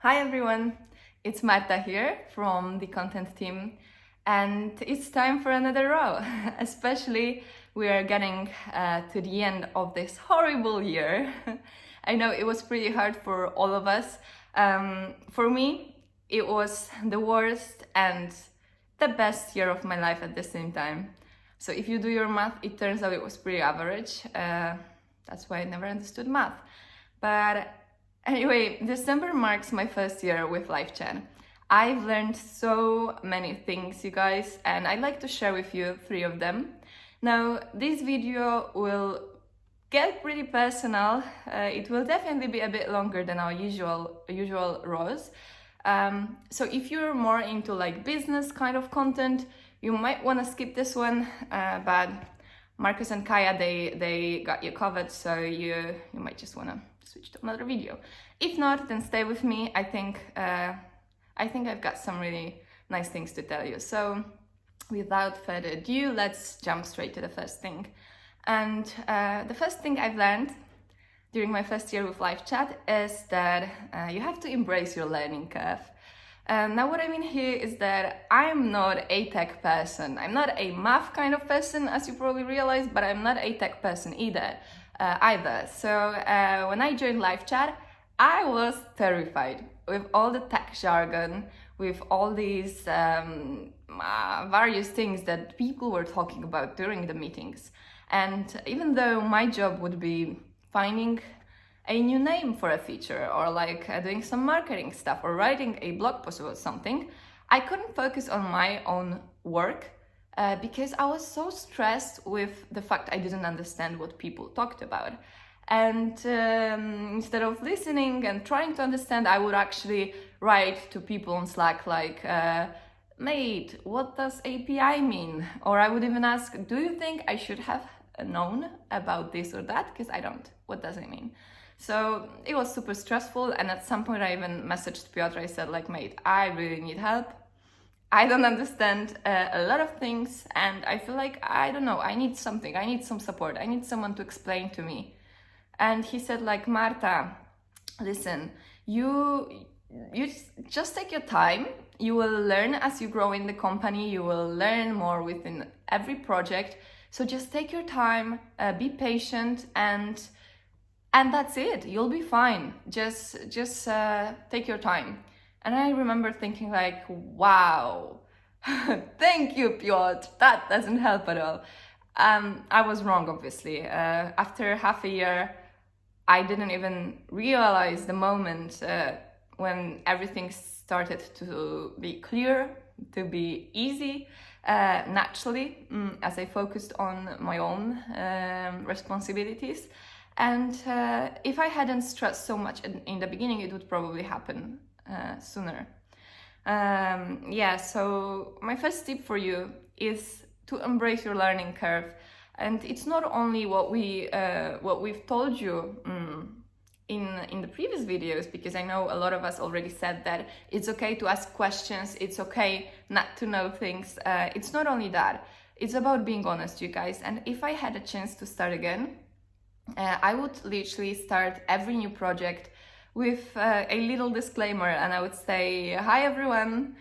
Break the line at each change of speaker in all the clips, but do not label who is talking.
Hi everyone, it's Marta here from the content team, and it's time for another row. Especially we are getting to the end of this horrible year. I know it was pretty hard for all of us. For me, it was the worst and the best year of my life at the same time. So if you do your math, it turns out it was pretty average. That's why I never understood math. But anyway, December marks my first year with LiveChat. I've learned so many things, you guys, and I'd like to share with you 3 of them. Now, this video will get pretty personal. It will definitely be a bit longer than our usual rows. So if you're more into like business kind of content, you might want to skip this one, but Marcus and Kaya, they got you covered, so you might just want to switch to another video. If not, then stay with me. I think I've got some really nice things to tell you. So without further ado, let's jump straight to the first thing. And the first thing I've learned during my first year with LiveChat is that you have to embrace your learning curve. Now what I mean here is that I'm not a tech person. I'm not a math kind of person, as you probably realize, but I'm not a tech person either. So when I joined LiveChat, I was terrified with all the tech jargon, with all these various things that people were talking about during the meetings. And even though my job would be finding a new name for a feature, or like doing some marketing stuff, or writing a blog post or something, I couldn't focus on my own work because I was so stressed with the fact I didn't understand what people talked about. And instead of listening and trying to understand, I would actually write to people on Slack like, mate, what does API mean? Or I would even ask, do you think I should have known about this or that? Because I don't. What does it mean? So it was super stressful, and at some point I even messaged Piotr. I said like, mate, I really need help. I don't understand a lot of things, and I feel like, I don't know, I need something, I need some support, I need someone to explain to me. And he said like, Marta, listen, you just take your time. You will learn as you grow in the company. You will learn more within every project. So just take your time, be patient, and that's it. You'll be fine. Just take your time. And I remember thinking like, wow, thank you, Piotr. That doesn't help at all. I was wrong, obviously. After half a year, I didn't even realize the moment when everything started to be clear, to be easy, naturally, as I focused on my own responsibilities. And if I hadn't stressed so much in the beginning, it would probably happen sooner. So my first tip for you is to embrace your learning curve. And it's not only what we've told you in the previous videos, because I know a lot of us already said that it's okay to ask questions, it's okay not to know things. It's not only that, it's about being honest, you guys. And if I had a chance to start again, I would literally start every new project with a little disclaimer, and I would say, hi everyone,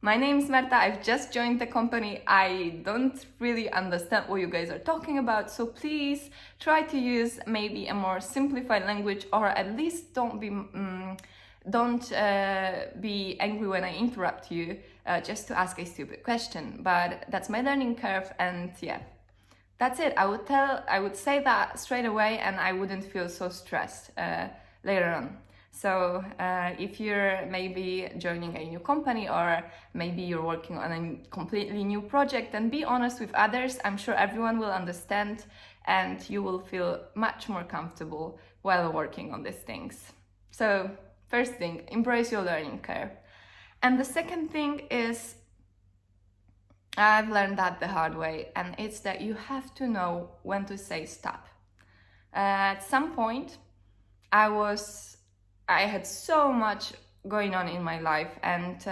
my name is Marta, I've just joined the company, I don't really understand what you guys are talking about, so please try to use maybe a more simplified language, or at least don't be angry when I interrupt you just to ask a stupid question. But that's my learning curve, and yeah, that's it. I would say that straight away, and I wouldn't feel so stressed later on. So if you're maybe joining a new company, or maybe you're working on a completely new project, then be honest with others. I'm sure everyone will understand, and you will feel much more comfortable while working on these things. So first thing, embrace your learning curve. And the second thing is, I've learned that the hard way, and it's that you have to know when to say stop. At some point, I had so much going on in my life, and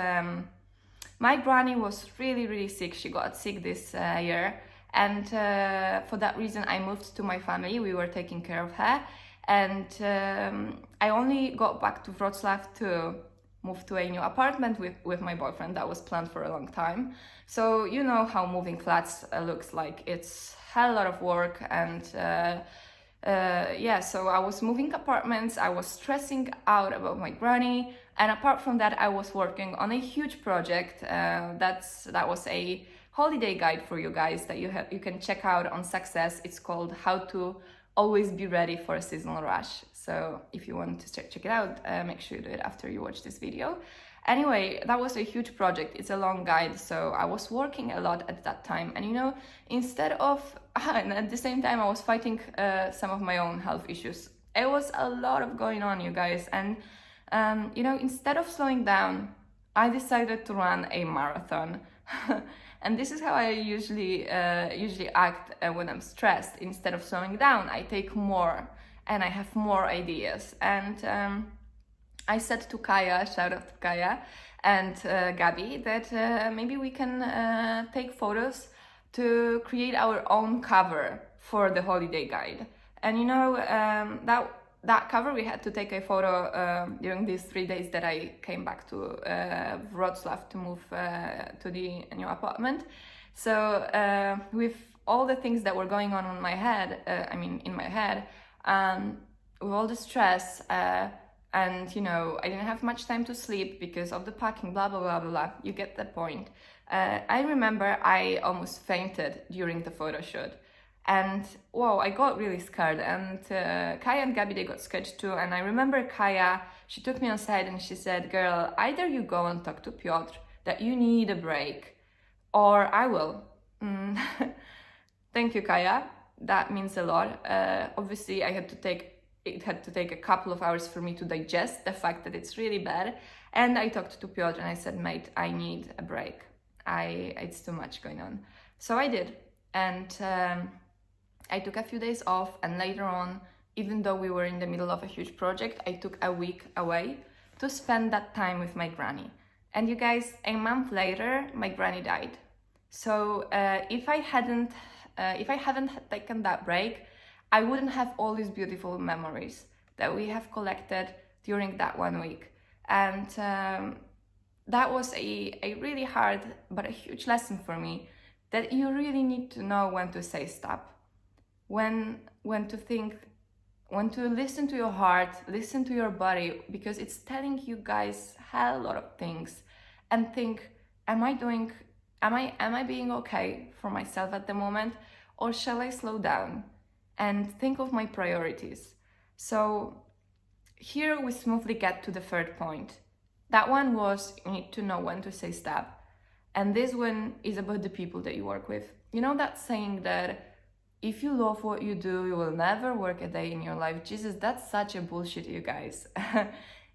my granny was really, really sick. She got sick this year, and for that reason I moved to my family. We were taking care of her, And I only got back to Wrocław to move to a new apartment with my boyfriend. That was planned for a long time. So you know how moving flats looks like. It's a lot of work, and yeah, so I was moving apartments, I was stressing out about my granny, and apart from that, I was working on a huge project. That was a holiday guide for you guys that you can check out on Success. It's called How to Always Be Ready for a Seasonal Rush. So if you want to check it out, make sure you do it after you watch this video. Anyway, that was a huge project. It's a long guide, so I was working a lot at that time. And you know, instead of, and at the same time, I was fighting some of my own health issues. It was a lot of going on, you guys. And you know, instead of slowing down, I decided to run a marathon. And this is how I usually act when I'm stressed. Instead of slowing down, I take more and I have more ideas. And I said to Kaya, shout out to Kaya and Gabi, that maybe we can take photos to create our own cover for the holiday guide. And you know, that cover, we had to take a photo during these 3 days that I came back to Wrocław to move to the new apartment. So with all the things that were going on in my head, with all the stress, and you know, I didn't have much time to sleep because of the packing, blah blah blah blah blah. You get the point. I remember I almost fainted during the photo shoot. And whoa, I got really scared, and Kaya and Gabi, they got scared too. And I remember Kaya, she took me aside and she said, girl, either you go and talk to Piotr that you need a break, or I will. Thank you, Kaya, that means a lot. Obviously it had to take a couple of hours for me to digest the fact that it's really bad. And I talked to Piotr and I said, mate, I need a break. It's too much going on. So I did. And I took a few days off, and later on, even though we were in the middle of a huge project, I took a week away to spend that time with my granny. And you guys, a month later, my granny died. So if I haven't taken that break, I wouldn't have all these beautiful memories that we have collected during that 1 week. And that was a really hard but a huge lesson for me, that you really need to know when to say stop, when to think, when to listen to your heart, listen to your body, because it's telling you guys a lot of things, and think, am I being okay for myself at the moment, or shall I slow down and think of my priorities? So here we smoothly get to the third point. That one was, you need to know when to say stop. And this one is about the people that you work with. You know that saying that if you love what you do, you will never work a day in your life. Jesus, that's such a bullshit, you guys.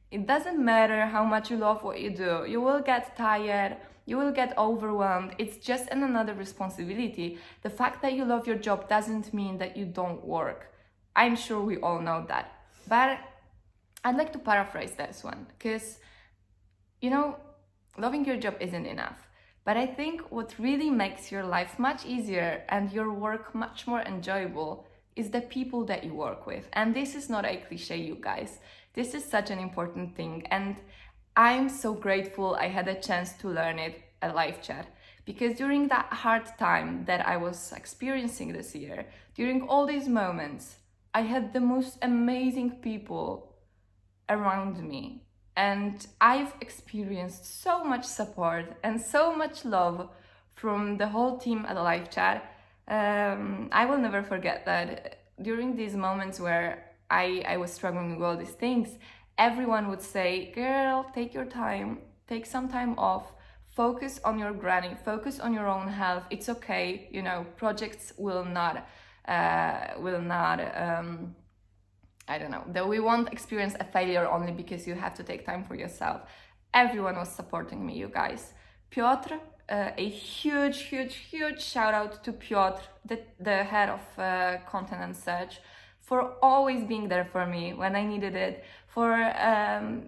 It doesn't matter how much you love what you do. You will get tired, you will get overwhelmed. It's just another responsibility. The fact that you love your job doesn't mean that you don't work. I'm sure we all know that. But I'd like to paraphrase this one, because, you know, loving your job isn't enough. But I think what really makes your life much easier and your work much more enjoyable is the people that you work with. And this is not a cliche, you guys. This is such an important thing. And I'm so grateful I had a chance to learn it at Live Chat. Because during that hard time that I was experiencing this year, during all these moments, I had the most amazing people around me. And I've experienced so much support and so much love from the whole team at Live Chat. I will never forget that during these moments where I was struggling with all these things, everyone would say, girl, take your time, take some time off, focus on your granny, focus on your own health. It's okay, you know, projects will not that we won't experience a failure only because you have to take time for yourself. Everyone was supporting me, you guys. Piotr, a huge shout out to Piotr, the head of content and search, for always being there for me when I needed it, for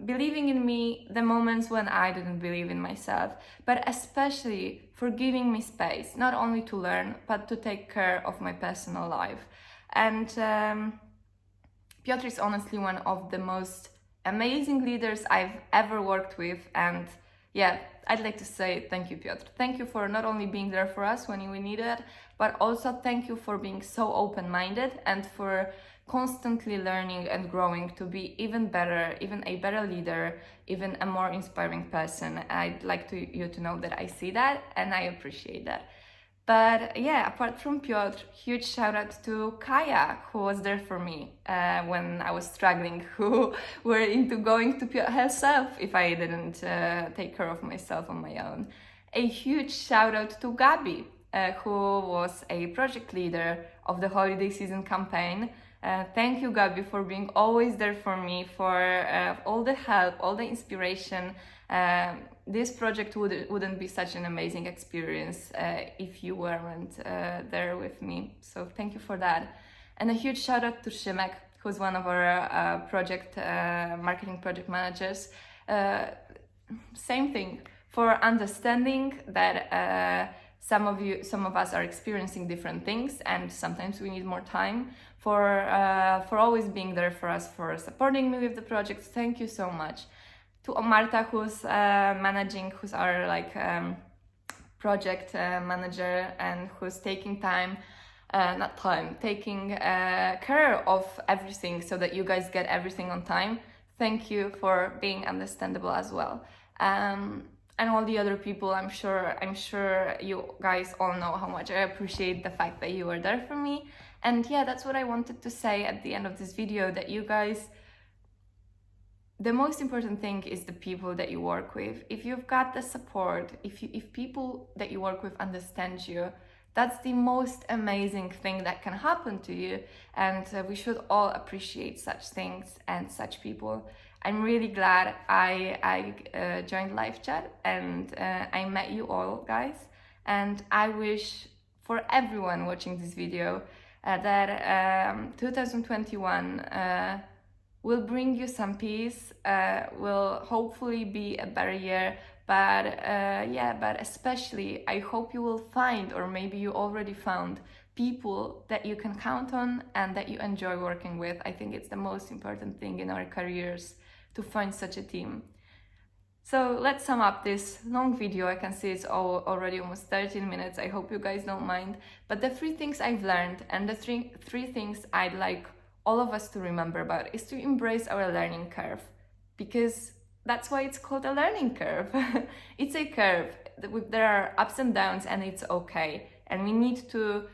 believing in me the moments when I didn't believe in myself, but especially for giving me space, not only to learn, but to take care of my personal life. And Piotr is honestly one of the most amazing leaders I've ever worked with, and yeah, I'd like to say thank you, Piotr. Thank you for not only being there for us when we needed it, but also thank you for being so open-minded and for constantly learning and growing to be even better, even a better leader, even a more inspiring person. I'd like you to know that I see that and I appreciate that. But yeah, apart from Piotr, huge shout out to Kaya, who was there for me when I was struggling, who were into going to Piotr herself if I didn't take care of myself on my own. A huge shout out to Gabi, who was a project leader of the holiday season campaign. Thank you, Gabi, for being always there for me, for all the help, all the inspiration. This project wouldn't be such an amazing experience if you weren't there with me. So thank you for that. And a huge shout out to Szymek, who's one of our marketing project managers. Same thing, for understanding that some of us are experiencing different things and sometimes we need more time, for always being there for us, for supporting me with the project. Thank you so much. To Marta, who's who's our project manager and who's taking taking care of everything so that you guys get everything on time. Thank you for being understandable as well. And all the other people, I'm sure you guys all know how much I appreciate the fact that you were there for me. And yeah, that's what I wanted to say at the end of this video, that you guys, the most important thing is the people that you work with. If you've got the support, if people that you work with understand you, that's the most amazing thing that can happen to you. And we should all appreciate such things and such people. I'm really glad I joined live chat and I met you all, guys. And I wish for everyone watching this video that 2021 will bring you some peace, will hopefully be a better year, but especially I hope you will find, or maybe you already found, people that you can count on and that you enjoy working with. I think it's the most important thing in our careers, to find such a team. So let's sum up this long video. I can see it's already almost 13 minutes. I hope you guys don't mind. But the 3 things I've learned and the three things I'd like all of us to remember about is to embrace our learning curve, because that's why it's called a learning curve. It's a curve. There are ups and downs and it's okay. And we need to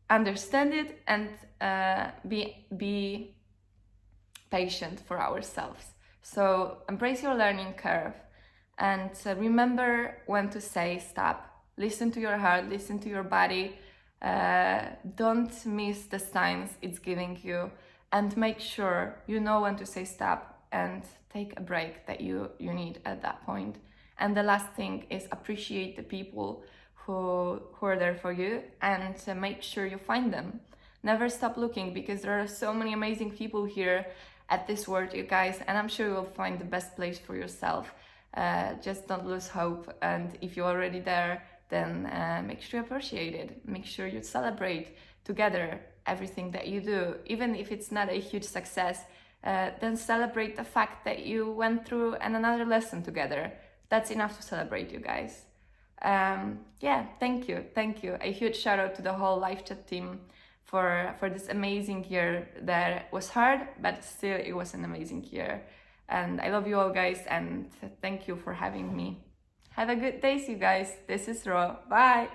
understand it and be patient for ourselves. So embrace your learning curve and remember when to say stop. Listen to your heart, listen to your body. Don't miss the signs it's giving you, and make sure you know when to say stop and take a break that you need at that point. And the last thing is appreciate the people who are there for you, and make sure you find them. Never stop looking, because there are so many amazing people here at this world, you guys, and I'm sure you'll find the best place for yourself. Just don't lose hope, and if you're already there, then make sure you appreciate it. Make sure you celebrate together everything that you do. Even if it's not a huge success, then celebrate the fact that you went through another lesson together. That's enough to celebrate, you guys. Yeah, thank you. A huge shout out to the whole live chat team for this amazing year that was hard, but still it was an amazing year. And I love you all, guys, and thank you for having me. Have a good day, you guys. This is Ro. Bye.